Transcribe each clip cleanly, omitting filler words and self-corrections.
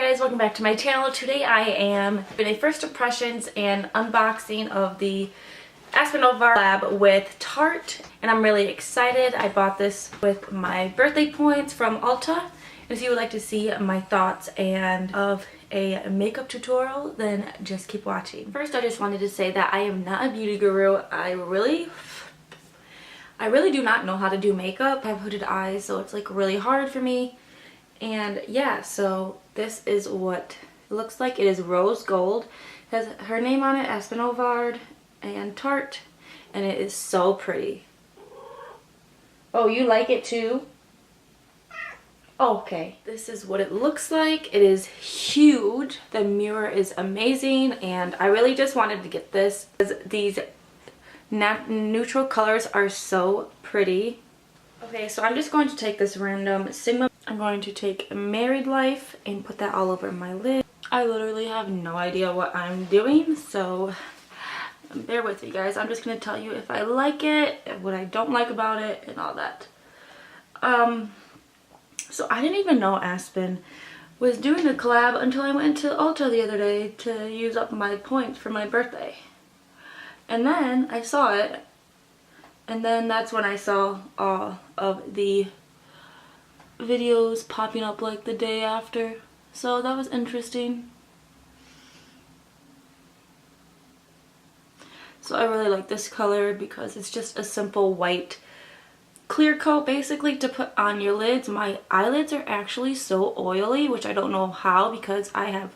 guys, welcome back to my channel. Today I am doing a first impressions and unboxing of the Aspen Ovard collab with Tarte, and I'm really excited. I bought this with my birthday points from Ulta, and if you would like to see my thoughts and of a makeup tutorial, then just keep watching. First, I just wanted to say that I am not a beauty guru. I really do not know how to do makeup. I have hooded eyes, so it's like really hard for me. And yeah, so this is what it looks like. It is rose gold. It has her name on it, Aspen Ovard and Tarte, and it is so pretty. Oh, you like it too? Okay. This is what it looks like. It is huge. The mirror is amazing, and I really just wanted to get this because these neutral colors are so pretty. Okay, so I'm just going to take this random Sigma. I'm going to take Married Life and put that all over my lid. I literally have no idea what I'm doing, so bear with me, guys. I'm just going to tell you if I like it, what I don't like about it, and all that. So I didn't even know Aspen was doing a collab until I went to Ulta the other day to use up my points for my birthday. And then I saw it, and then that's when I saw all of the videos popping up like the day after. So that was interesting. So I really like this color because it's just a simple white clear coat basically to put on your lids. My eyelids are actually so oily, which I don't know how because I have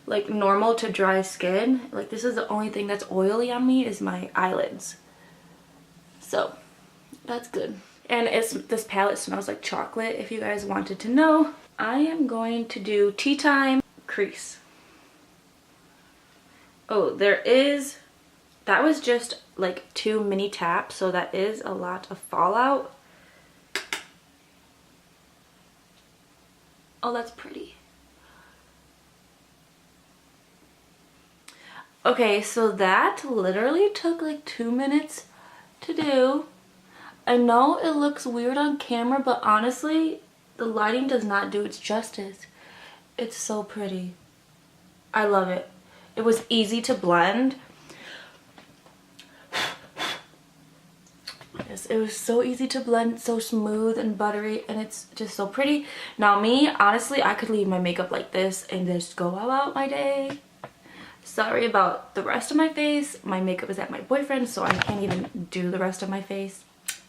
like normal to dry skin. Like this is the only thing that's oily on me is my eyelids. So that's good. And this palette smells like chocolate, if you guys wanted to know. I am going to do Tea Time Crease. Oh, that was just like 2 mini taps, so that is a lot of fallout. Oh, that's pretty. Okay, so that literally took like 2 minutes to do. I know it looks weird on camera, but honestly, the lighting does not do its justice. It's so pretty. I love it. It was easy to blend. Yes, it was so easy to blend, so smooth and buttery, and it's just so pretty. Now me, honestly, I could leave my makeup like this and just go about my day. Sorry about the rest of my face. My makeup is at my boyfriend's, so I can't even do the rest of my face.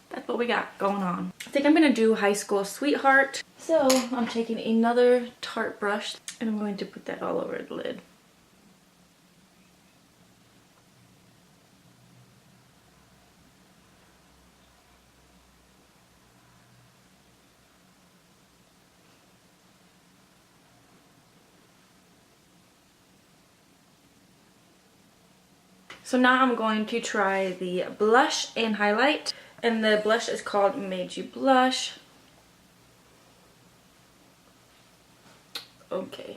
That's what we got going on. I think I'm gonna do High School Sweetheart. So I'm taking another Tarte brush and I'm going to put that all over the lid. So now I'm going to try the blush and highlight. And the blush is called Made You Blush. Okay.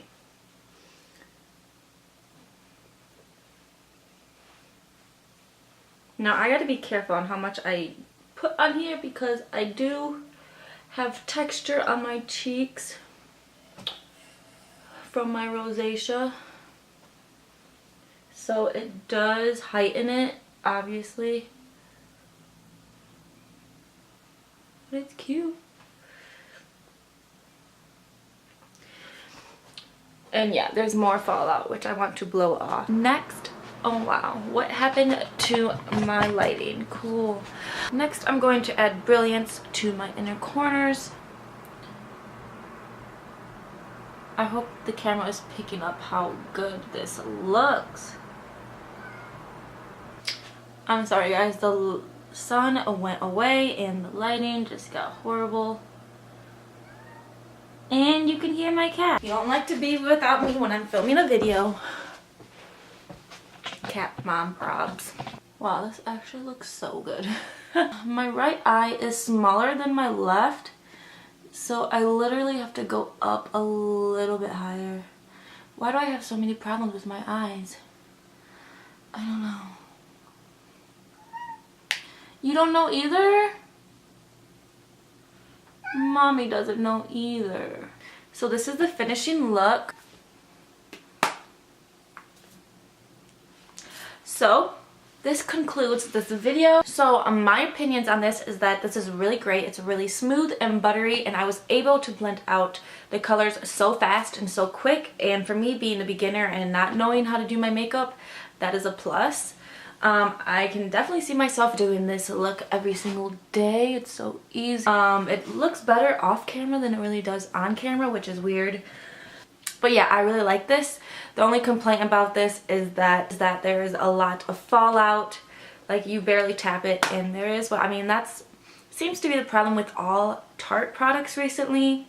Now I gotta be careful on how much I put on here because I do have texture on my cheeks from my rosacea. So it does heighten it, obviously. But it's cute. And yeah, there's more fallout, which I want to blow off. Next, oh wow, what happened to my lighting? Cool. Next, I'm going to add brilliance to my inner corners. I hope the camera is picking up how good this looks. I'm sorry guys, the sun went away and the lighting just got horrible. And you can hear my cat. You don't like to be without me when I'm filming a video. Cat mom probs. Wow, this actually looks so good. My right eye is smaller than my left, so I literally have to go up a little bit higher. Why do I have so many problems with my eyes? I don't know. You don't know either? Mommy doesn't know either. So this is the finishing look. So this concludes this video. So my opinions on this is that this is really great. It's really smooth and buttery, and I was able to blend out the colors so fast and so quick. And for me, being a beginner and not knowing how to do my makeup, that is a plus. I can definitely see myself doing this look every single day. It's so easy. It looks better off camera than it really does on camera, which is weird. But yeah, I really like this. The only complaint about this is that there is a lot of fallout. Like, you barely tap it and there is, well, I mean, that's seems to be the problem with all Tarte products recently.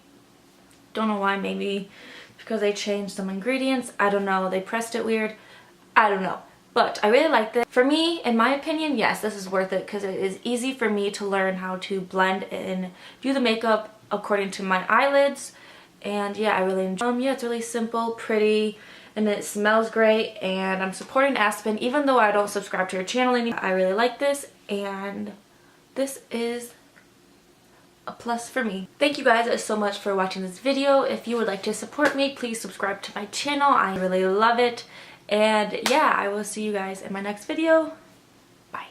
Don't know why, maybe because they changed some ingredients. I don't know. They pressed it weird. I don't know. But I really like this. For me, in my opinion, yes, this is worth it because it is easy for me to learn how to blend and do the makeup according to my eyelids. And yeah, I really enjoy yeah, it's really simple, pretty, and it smells great. And I'm supporting Aspen even though I don't subscribe to her channel anymore. I really like this, and this is a plus for me. Thank you guys so much for watching this video. If you would like to support me, please subscribe to my channel. I really love it. And yeah, I will see you guys in my next video. Bye.